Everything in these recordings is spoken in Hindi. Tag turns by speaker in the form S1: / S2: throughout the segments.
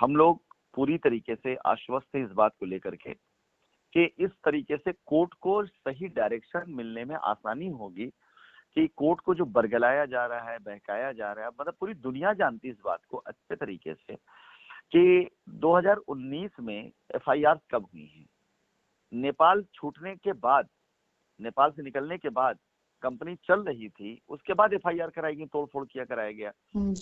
S1: हम लोग पूरी तरीके से आश्वस्त थे इस बात को लेकर के कि इस तरीके से कोर्ट को सही डायरेक्शन मिलने में आसानी होगी, कि कोर्ट को जो बरगलाया जा रहा है, बहकाया जा रहा है, मतलब पूरी दुनिया जानती है इस बात को अच्छे तरीके से कि 2019 में एफआईआर कब हुई है। नेपाल छूटने के बाद, नेपाल से निकलने के बाद कंपनी चल रही थी, उसके बाद एफआईआर कराई गई, तोड़फोड़ किया कराया गया,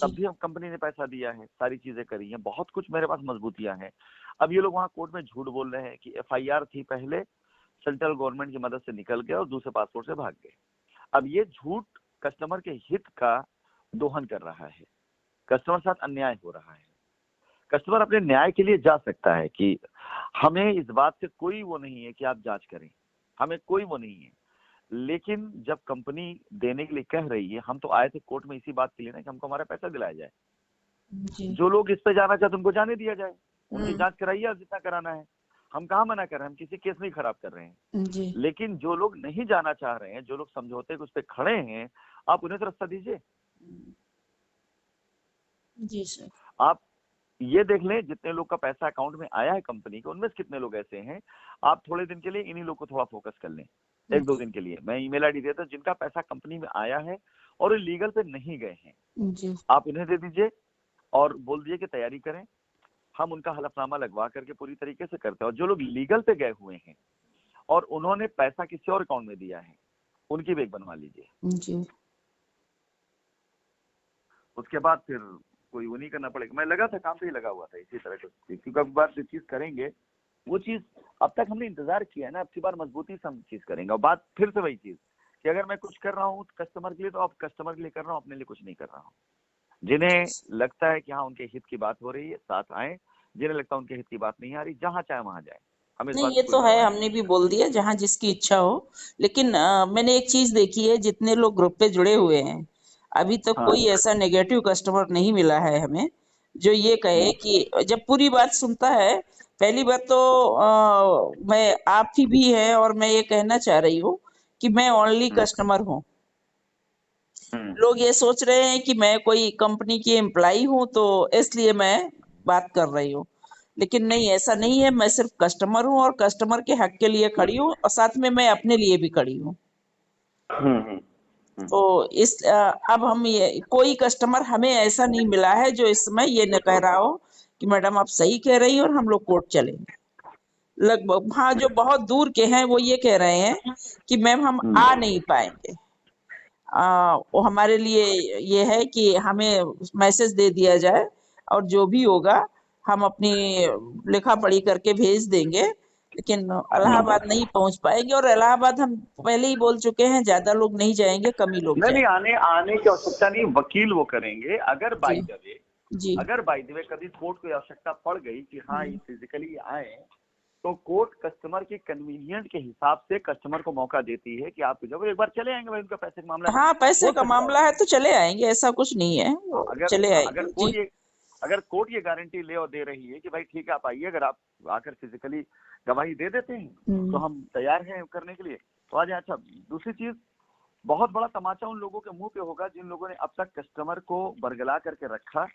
S1: तब भी हम कंपनी ने पैसा दिया है, सारी चीजें करी हैं, बहुत कुछ मेरे पास मजबूतियां हैं। अब ये लोग वहां कोर्ट में झूठ बोल रहे हैं कि एफआईआर थी पहले, सेंट्रल गवर्नमेंट की मदद से निकल गए और दूसरे पासपोर्ट से भाग गए। अब ये झूठ कस्टमर के हित का दोहन कर रहा है, कस्टमर साथ अन्याय हो रहा है। कस्टमर अपने न्याय के लिए जा सकता है कि हमें इस बात से कोई वो नहीं है कि आप जांच करें, हमें कोई वो नहीं है, लेकिन जब कंपनी देने के लिए कह रही है, हम तो आए थे कोर्ट में इसी बात के लिए ना कि हमको हमारा पैसा दिलाया जाए। जो लोग इस पे जाना चाहते उनको जाने दिया जाए, उनकी जांच कराइए और जितना कराना है, हम कहाँ मना कर रहे हैं, हम किसी केस नहीं खराब कर रहे हैं। लेकिन जो लोग नहीं जाना चाह रहे हैं, जो लोग समझौते के उस पे खड़े हैं, आप उन्हें तो रास्ता दीजिए।
S2: जी सर।
S1: आप ये देख लें जितने लोग का पैसा अकाउंट में आया है कंपनी के, उनमें से कितने लोग ऐसे हैं, आप थोड़े दिन के लिए इन्हीं लोग को थोड़ा फोकस कर लें, 1-2 दिन के लिए। मैं ईमेल आईडी देता हूं जिनका पैसा कंपनी में आया है और लीगल पे नहीं गए हैं, आप उन्हें दे दीजिए और बोल दीजिए कि तैयारी करें, हम उनका हलफनामा लगवा करके पूरी तरीके से करते हैं। और जो लोग लीगल पे गए हुए हैं और उन्होंने पैसा किसी और अकाउंट में दिया है, उनकी भी एक बनवा लीजिए। उसके बाद फिर कोई वो नहीं करना पड़ेगा। मैं लगा था, काम पे ही लगा हुआ था इसी तरह के, क्योंकि अब बात जो चीज करेंगे वो चीज अब तक हमने इंतजार किया है ना, अब की बार मजबूती से हम चीज करेंगे। और बात फिर से वही चीज कि अगर मैं कुछ कर रहा हूँ कस्टमर के लिए, तो अब कस्टमर के लिए कर रहा हूँ, अपने लिए कुछ नहीं कर रहा हूँ। जिन्हें लगता है कि हाँ उनके हित की बात हो रही है, साथ आए, जिन्हें लगता है उनके हित की बात नहीं आ रही, जहां चाहे वहां जाए, हम इस
S2: नहीं,
S1: बात
S2: ये
S1: की कोई
S2: तो है,
S1: परवाह
S2: हमने
S1: नहीं।
S2: भी बोल दिया जहां जिसकी इच्छा हो। लेकिन मैंने एक चीज देखी है, जितने लोग ग्रुप पे जुड़े हुए हैं, अभी तक कोई ऐसा नेगेटिव कस्टमर नहीं मिला है हमें जो ये कहे कि जब पूरी बात सुनता है। पहली बात तो मैं आप ही भी है, और मैं ये कहना चाह रही हूँ कि मैं ओनली कस्टमर हूँ। लोग ये सोच रहे हैं कि मैं कोई कंपनी की एम्प्लॉई हूँ, तो इसलिए मैं बात कर रही हूँ, लेकिन नहीं, ऐसा नहीं है। मैं सिर्फ कस्टमर हूँ और कस्टमर के हक के लिए खड़ी हूँ, और साथ में मैं अपने लिए भी खड़ी हूँ। तो अब हम ये कोई कस्टमर हमें ऐसा नहीं मिला है जो इस समय ये न कह रहा हो कि मैडम आप सही कह रही हो और हम लोग कोर्ट चलेंगे। लगभग हाँ, जो बहुत दूर के हैं वो ये कह रहे हैं कि मैम हम आ नहीं पाएंगे। वो हमारे लिए ये है कि हमें मैसेज दे दिया जाए और जो भी होगा हम अपनी लिखा पढ़ी करके भेज देंगे, लेकिन इलाहाबाद नहीं पहुंच पाएंगे। और इलाहाबाद हम पहले ही बोल चुके हैं, ज्यादा लोग नहीं जाएंगे, कम ही लोग
S1: नहीं,
S2: जाएंगे।
S1: आने की आवश्यकता नहीं, वकील वो करेंगे। अगर बाय द वे,
S2: जी
S1: अगर बाय द वे कभी कोर्ट को आवश्यकता पड़ गई कि हाँ ये फिजिकली आए, तो कोर्ट कस्टमर के कन्वीनियंट के हिसाब से कस्टमर को मौका देती है कि आप जब एक बार चले आएंगे, भाई उनका पैसे का मामला है,
S2: हाँ, पैसे
S1: हो
S2: का
S1: सकता
S2: मामला है तो चले आएंगे, ऐसा कुछ नहीं है, चले
S1: अगर
S2: आएंगे। जी
S1: अगर कोर्ट ये गारंटी ले और दे रही है कि भाई ठीक है आप आइए, अगर आप आकर फिजिकली गवाही दे देते हैं तो हम तैयार हैं करने के लिए, तो आ जाए। अच्छा, दूसरी चीज, बहुत बड़ा तमाचा उन लोगों के मुंह पे होगा जिन लोगों ने अब तक कस्टमर को बरगला करके रखा,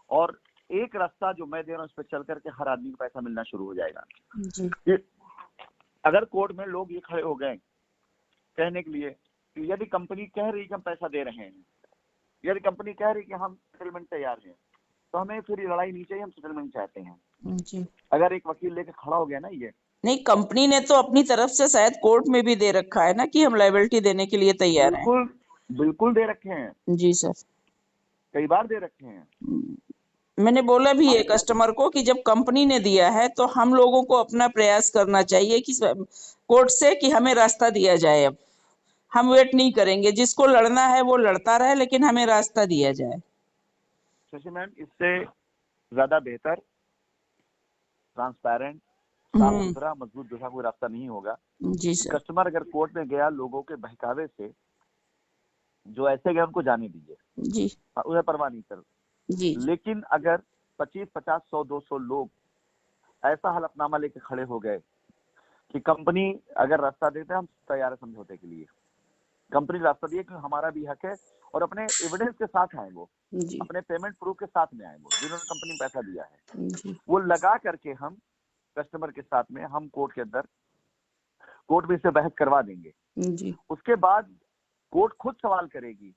S1: और एक रास्ता जो मैं दे रहा हूँ उस पर चल करके हर आदमी को पैसा मिलना शुरू हो जाएगा।
S2: जी
S1: अगर कोर्ट में लोग ये खड़े हो गए कहने के लिए कि यदि कंपनी कह रही कि हम पैसा दे रहे हैं, यदि कंपनी कह रही कि हम सेटलमेंट तैयार हैं, तो हमें फिर लड़ाई नहीं चाहिए, हम सेटलमेंट चाहते हैं।
S2: जी
S1: अगर एक वकील लेके खड़ा हो गया ना, ये
S2: नहीं, कंपनी ने तो अपनी तरफ से शायद कोर्ट में भी दे रखा है ना कि हम लायबिलिटी देने के लिए तैयार हैं।
S1: बिल्कुल बिल्कुल दे रखे हैं,
S2: जी सर।
S1: कई बार दे रखे हैं।
S2: मैंने बोला भी है कस्टमर को कि जब कंपनी ने दिया है तो हम लोगों को अपना प्रयास करना चाहिए कि कोर्ट से कि हमें रास्ता दिया जाए। अब हम वेट नहीं करेंगे, जिसको लड़ना है वो लड़ता रहे, लेकिन हमें रास्ता दिया जाए।
S1: शशि मैम, इससे ज्यादा बेहतर, ट्रांसपेरेंट, साफ सुथरा, मजबूत दूसरा कोई रास्ता नहीं होगा।
S2: जी सर।
S1: कस्टमर अगर कोर्ट में गया लोगों के बहकावे से, जो ऐसे गए उनको जाने दीजिए,
S2: जी
S1: उन्हें परवाह नहीं कर।
S2: जी
S1: लेकिन अगर 25, 50, 100, 200 लोग ऐसा हलफनामा लेके खड़े हो गए कि कंपनी अगर रास्ता देते हैं हम तैयार है समझौते के लिए, कंपनी रास्ता दिए कि हमारा भी हक है, और अपने एविडेंस के साथ आए वो,
S2: जी
S1: अपने पेमेंट प्रूफ के साथ में आए वो, जिन्होंने कंपनी में पैसा दिया है,
S2: जी
S1: वो लगा करके हम कस्टमर के साथ में हम कोर्ट के अंदर, कोर्ट में इसे बहस करवा देंगे।
S2: जी
S1: उसके बाद कोर्ट खुद सवाल करेगी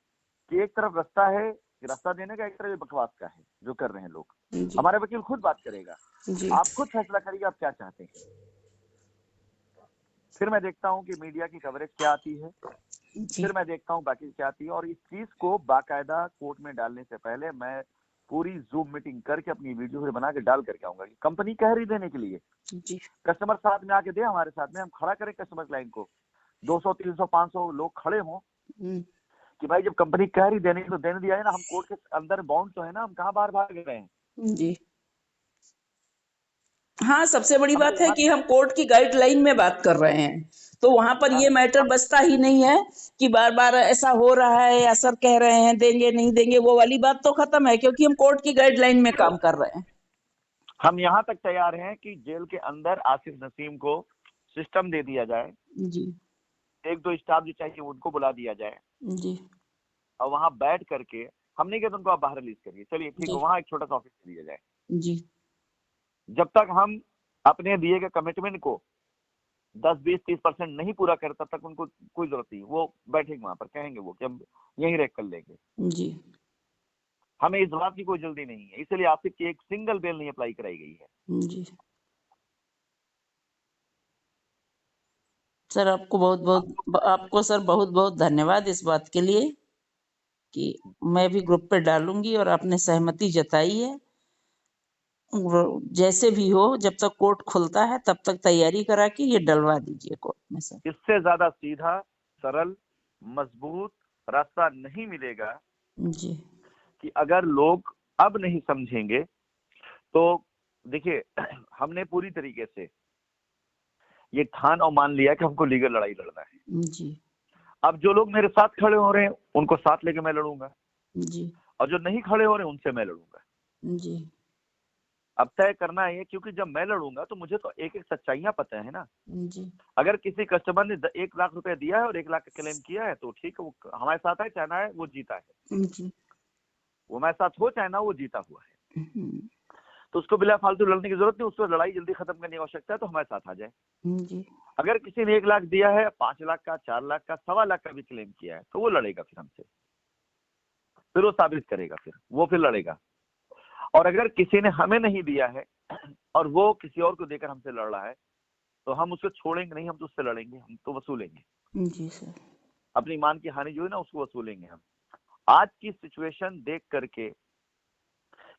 S1: कि एक तरफ रास्ता है, रास्ता देने का, एक तरफ ये बकवास का है जो कर रहे हैं लोग।
S2: जी
S1: हमारा वकील खुद बात करेगा,
S2: जी
S1: आप खुद फैसला करिए आप क्या चाहते हैं। फिर मैं देखता हूँ कि मीडिया की कवरेज क्या आती है,
S2: जी
S1: फिर मैं देखता हूँ बाकी क्या आती है, और इस चीज को बाकायदा कोर्ट में डालने से पहले मैं पूरी जूम मीटिंग करके अपनी वीडियो बना के डाल करके आऊंगा कि कंपनी कह रही देने के लिए,
S2: जी
S1: कस्टमर साथ में आके दे, हमारे साथ में हम खड़ा करें कस्टमर लाइन को, 200 300 500 लोग खड़े हों
S2: हम्म,
S1: कि भाई जब कंपनी कह रही देने की तो देने दिया है ना, हम कोर्ट के अंदर बाउंड तो है ना, हम कहाँ बाहर भाग रहे हैं।
S2: जी हाँ, सबसे बड़ी
S1: हमें
S2: बात है
S1: यहाँ,
S2: कि हम कोर्ट की गाइडलाइन में बात कर रहे हैं, तो वहां पर ये मैटर बचता ही नहीं है कि बार बार ऐसा हो रहा है या सर कह रहे हैं देंगे नहीं देंगे, वो वाली बात तो खत्म है क्योंकि हम कोर्ट की गाइडलाइन में काम कर रहे हैं।
S1: हम यहाँ तक तैयार हैं कि जेल के अंदर आसिफ नसीम को सिस्टम दे दिया जाए,
S2: जी
S1: एक दो स्टाफ जो चाहिए उनको बुला दिया जाए,
S2: जी
S1: और वहां बैठ करके, हम नहीं कहते उनको आप बाहर रिलीज करिए, चलिए ठीक है,
S2: जी
S1: वहां एक छोटा सा ऑफिस दे दिया जाए,
S2: जी
S1: जब तक हम अपने दिए गए कमिटमेंट को 10 20 30% नहीं पूरा करे तब तक उनको कोई जरूरत नहीं, वो बैठेंगे वहां पर, कहेंगे वो कि हम यहीं रेक कर लेंगे।
S2: जी
S1: हमें इस बात की कोई जल्दी नहीं है, इसलिए आसिफ की एक सिंगल बेल नहीं अप्लाई कराई गई है।
S2: जी सर, आपको सर बहुत बहुत धन्यवाद इस बात के लिए कि मैं भी ग्रुप पे डालूंगी और आपने सहमति जताई है। जैसे भी हो, जब तक कोर्ट खुलता है तब तक तैयारी करा के ये डलवा दीजिए कोर्ट में सर।
S1: इससे ज्यादा सीधा, सरल, मजबूत रास्ता नहीं मिलेगा
S2: जी
S1: कि अगर लोग अब नहीं समझेंगे तो, देखिए हमने पूरी तरीके से ये ठान और मान लिया कि हमको लीगल लड़ाई लड़ना है।
S2: जी
S1: अब जो लोग मेरे साथ खड़े हो रहे हैं उनको साथ लेके मैं लड़ूंगा,
S2: जी
S1: और जो नहीं खड़े हो रहे हैं उनसे मैं लड़ूंगा।
S2: जी
S1: अब तय करना है, क्योंकि जब मैं लड़ूंगा तो मुझे तो एक एक सच्चाइयां पता है ना।
S2: जी
S1: अगर किसी कस्टमर ने 1 लाख रुपए दिया है और 1 लाख का क्लेम किया है तो ठीक है, वो हमारे साथ है, चाहे ना है, वो जीता है,
S2: जी
S1: वो हमारे साथ हो चाहे ना, वो जीता हुआ है,
S2: हम्म,
S1: तो उसको बिना फालतू लड़ने की जरूरत नहीं, उसको लड़ाई जल्दी खत्म करने की आवश्यकता है, तो हमारे साथ आ जाए।
S2: जी
S1: अगर किसी ने 1 लाख दिया है, 5 लाख का, 4 लाख का, 1.25 लाख का भी क्लेम किया है, तो वो लड़ेगा फिर हमसे, फिर वो साबित करेगा, फिर लड़ेगा। और अगर किसी ने हमें नहीं दिया है और वो किसी और को देकर हमसे लड़ रहा है, तो हम उसको छोड़ेंगे नहीं, हम तो उससे लड़ेंगे, हम तो वसूलेंगे,
S2: जी सर।
S1: अपनी मान की हानि जो है ना उसको वसूलेंगे हम। आज की सिचुएशन देख करके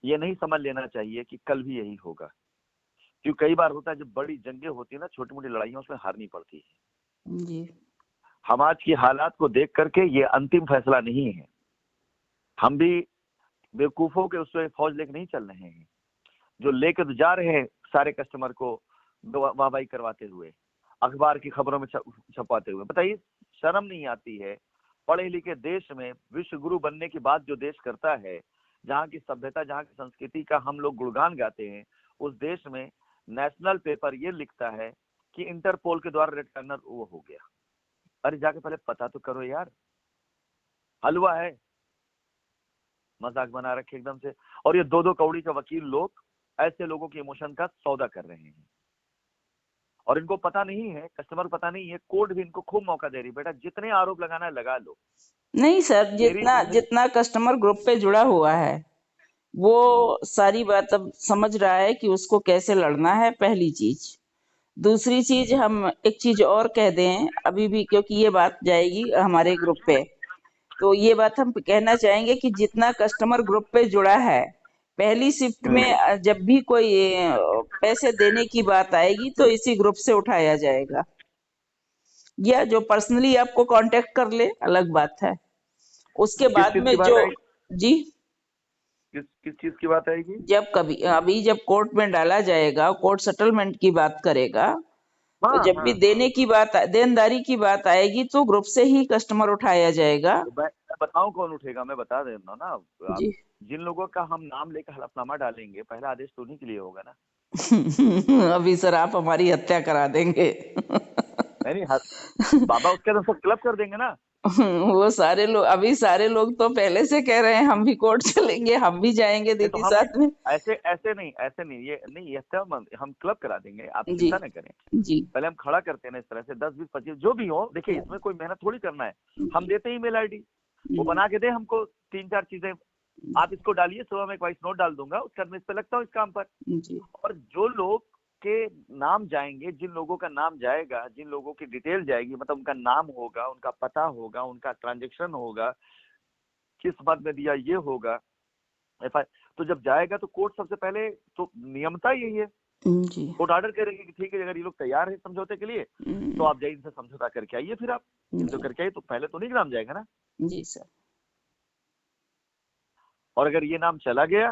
S1: ये नहीं समझ लेना चाहिए कि कल भी यही होगा, क्योंकि कई बार होता है जब बड़ी जंगें होती है ना, छोटी मोटी लड़ाइयां, उसमें हारनी पड़ती है।
S2: जी
S1: हम आज की हालात को देख करके ये अंतिम फैसला नहीं है, हम भी बेवकूफों के उससे फौज लेके नहीं चल रहे हैं, जो लेके तो जा रहे हैं सारे कस्टमर को वाहवाही करवाते हुए, अखबार की खबरों में छपवाते हुए। बताइए, शर्म नहीं आती है? पढ़े लिखे देश में विश्व गुरु बनने की बात जो देश करता है, जहाँ की सभ्यता, जहाँ की संस्कृति का हम लोग गुणगान गाते हैं, उस देश में नेशनल पेपर ये लिखता है कि इंटरपोल के द्वारा रेड कार्नर वो हो गया। अरे जाके पहले पता तो करो यार, हलवा है, मजाक बना रखे एकदम से। और ये 2 2 कौड़ी का वकील लोग ऐसे लोगों के इमोशन का सौदा कर रहे हैं, और इनको पता नहीं है, कस्टमर पता नहीं है, कोर्ट भी इनको खूब मौका दे रही, बेटा जितने आरोप लगाना है लगा लो,
S2: नहीं सर,
S1: तेरी
S2: जितना
S1: जिंदगी।
S2: जितना कस्टमर ग्रुप पे जुड़ा हुआ है वो सारी बात अब समझ रहा है कि उसको कैसे लड़ना है, पहली चीज। दूसरी चीज, हम एक चीज और कह दें अभी भी, क्योंकि ये बात जाएगी हमारे ग्रुप पे, तो ये बात हम कहना चाहेंगे कि जितना कस्टमर ग्रुप पे जुड़ा है, पहली शिफ्ट में जब भी कोई पैसे देने की बात आएगी तो इसी ग्रुप से उठाया जाएगा, या जो पर्सनली आपको कांटेक्ट कर ले अलग बात है। उसके
S1: किस
S2: बाद
S1: चीज
S2: में
S1: की बात
S2: जो,
S1: आएगी?
S2: जी,
S1: किस किस चीज की बात आएगी?
S2: जब कभी अभी जब कोर्ट में डाला जाएगा, कोर्ट सेटलमेंट की बात करेगा, तो
S1: हाँ
S2: जब भी
S1: हाँ हाँ,
S2: देने की बात, देनदारी की बात आएगी तो ग्रुप से ही कस्टमर उठाया जाएगा।
S1: तो मैं बताऊं कौन उठेगा? मैं बता दे रहा हूं ना, आप
S2: जी
S1: जिन लोगों का हम नाम लेकर हलफनामा डालेंगे, पहला आदेश तो उन्हीं के लिए होगा ना।
S2: अभी सर आप हमारी हत्या करा देंगे।
S1: नहीं नहीं, बाबा उसके तो सब क्लब कर देंगे ना।
S2: वो सारे लोग, अभी सारे लोग तो पहले से कह रहे हैं हम भी कोर्ट चलेंगे, हम भी जाएंगे
S1: नहीं तो
S2: दीदी
S1: हम
S2: साथ में।
S1: ऐसे ऐसे नहीं, ये नहीं, ये सब हम क्लब करा देंगे, आप
S2: जी
S1: चिंता न करें।
S2: जी
S1: पहले हम खड़ा करते हैं ना इस तरह से 10 20 25 जो भी हो, देखिए इसमें कोई मेहनत थोड़ी करना है। हम देते ही ईमेल आईडी, वो बना के दे हमको 3 4 चीजें, आप इसको डालिए, सुबह मैं एक वॉइस नोट डाल दूंगा, उसके बाद मैं इस पे लगता हूँ इस काम पर।
S2: जी
S1: और जो लोग के नाम जाएंगे, जिन लोगों का नाम जाएगा, जिन लोगों की डिटेल जाएगी, मतलब उनका नाम होगा, उनका पता होगा, उनका ट्रांजेक्शन होगा, किस मद में दिया ये होगा, एफ तो जब जाएगा तो कोर्ट सबसे पहले, तो नियमता यही है,
S2: जी
S1: कोर्ट ऑर्डर करेगी कि ठीक है अगर ये लोग तैयार है समझौते के लिए, तो आप जाइए इनसे समझौता करके आइए, फिर आप इनसे करके आइए, तो पहले तो नहीं नाम जाएगा ना।
S2: जी सर।
S1: और अगर ये नाम चला गया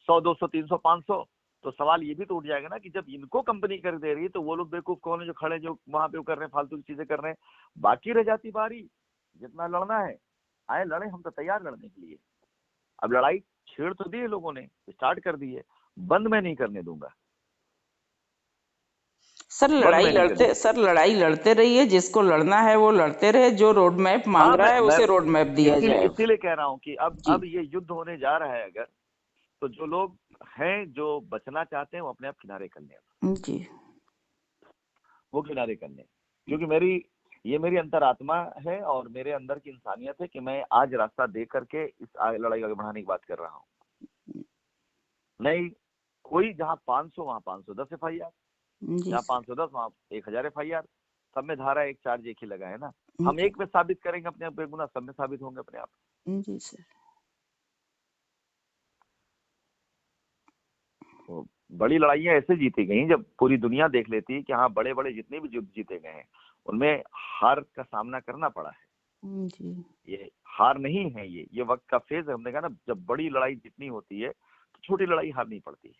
S1: 100 200 300 500, तो सवाल ये भी तो उठ जाएगा ना कि जब इनको कंपनी कर दे रही है तो वो लोग बेवकूफ कौन है जो खड़े, जो वहां पे वो कर रहे हैं, फालतू की चीजें कर रहे हैं। बाकी रह जाती बारी, जितना लड़ना है आए लड़े, हम तो तैयार लड़ने के लिए। अब लड़ाई छेड़ तो दी है लोगों ने, स्टार्ट कर दी है, बंद मैं नहीं करने दूंगा, बंद मैं नहीं करने दूंगा।
S2: सर लड़ाई लड़ते रहिए, जिसको लड़ना है वो लड़ते रहे, जो रोड मैप मांग
S1: हाँ,
S2: रहा है
S1: मैं
S2: उसे रोड मैप दिया
S1: इसीलिए
S2: जाए।
S1: इसीलिए कह रहा हूँ कि
S2: जी
S1: अब ये युद्ध होने जा रहा है, अगर तो जो लोग हैं जो बचना चाहते हैं वो अपने आप किनारे कर लें,
S2: जी
S1: वो किनारे कर लें, क्योंकि ये मेरी अंतरात्मा है और मेरे अंदर की इंसानियत है कि मैं आज रास्ता दे करके इस लड़ाई आगे बढ़ाने की बात कर रहा हूँ। नहीं, कोई जहाँ 500 वहाँ 510 FIR,
S2: जी
S1: जहाँ
S2: सर।
S1: 510 वहाँ 1000 FIR, सब में धारा एक चार्ज एक ही लगा है ना। हम
S2: जी
S1: एक में साबित करेंगे अपने आप बेगुनाह, सब में साबित होंगे अपने आप।
S2: जी सर।
S1: तो बड़ी लड़ाइयां ऐसे जीती गई जब पूरी दुनिया देख लेती कि हाँ, बड़े बड़े जितने भी युद्ध जीते गए हैं उनमें हार का सामना करना पड़ा है।
S2: जी
S1: ये हार नहीं है, ये वक्त का फेज है। हमने कहा ना, जब बड़ी लड़ाई जितनी होती है तो छोटी लड़ाई हारनी पड़ती है।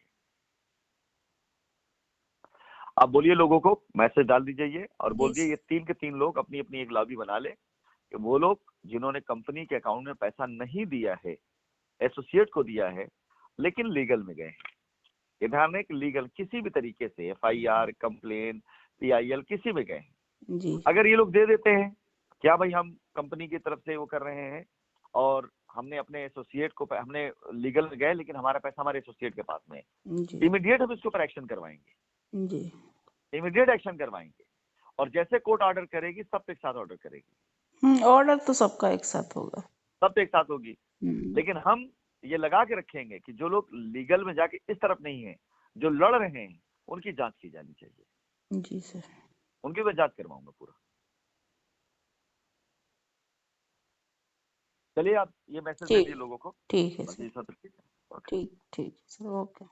S1: आप बोलिए, लोगों को मैसेज डाल दीजिए ये, और बोल दिए ये 3 के 3 लोग अपनी अपनी एक लॉबी बना ले कि वो लोग जिन्होंने कंपनी के अकाउंट में पैसा नहीं दिया है, एसोसिएट को दिया है, लेकिन लीगल में गए हैं। ये ध्यान है कि लीगल किसी भी तरीके से FIR, कंप्लेन, PIL किसी में गए हैं,
S2: जी
S1: अगर ये लोग दे देते हैं क्या भाई हम कंपनी की तरफ से वो कर रहे हैं, और हमने अपने एसोसिएट को, हमने लीगल में गए लेकिन हमारा पैसा हमारे एसोसिएट के पास में है,
S2: जी
S1: इमीडिएट हम इसके ऊपर एक्शन करवाएंगे,
S2: जी
S1: इमीडिएट एक्शन करवाएंगे। और जैसे कोर्ट ऑर्डर करेगी सब पे एक साथ ऑर्डर करेगी,
S2: ऑर्डर तो सबका एक साथ होगा।
S1: सब पे एक साथ होगी।
S2: हम्म,
S1: लेकिन हम ये लगा के रखेंगे कि जो लोग लीगल में जाके इस तरफ नहीं है, जो लड़ रहे हैं, उनकी जांच की जानी चाहिए,
S2: जी सर।
S1: उनकी मैं जांच करवाऊंगा पूरा। चलिए आप ये मैसेज दे
S2: ठीक
S1: दिए लोगों को,
S2: ठीक है
S1: बस
S2: सर।
S1: ये सब ठीक है। ओके।
S2: ठीक ठीक सर, ओके।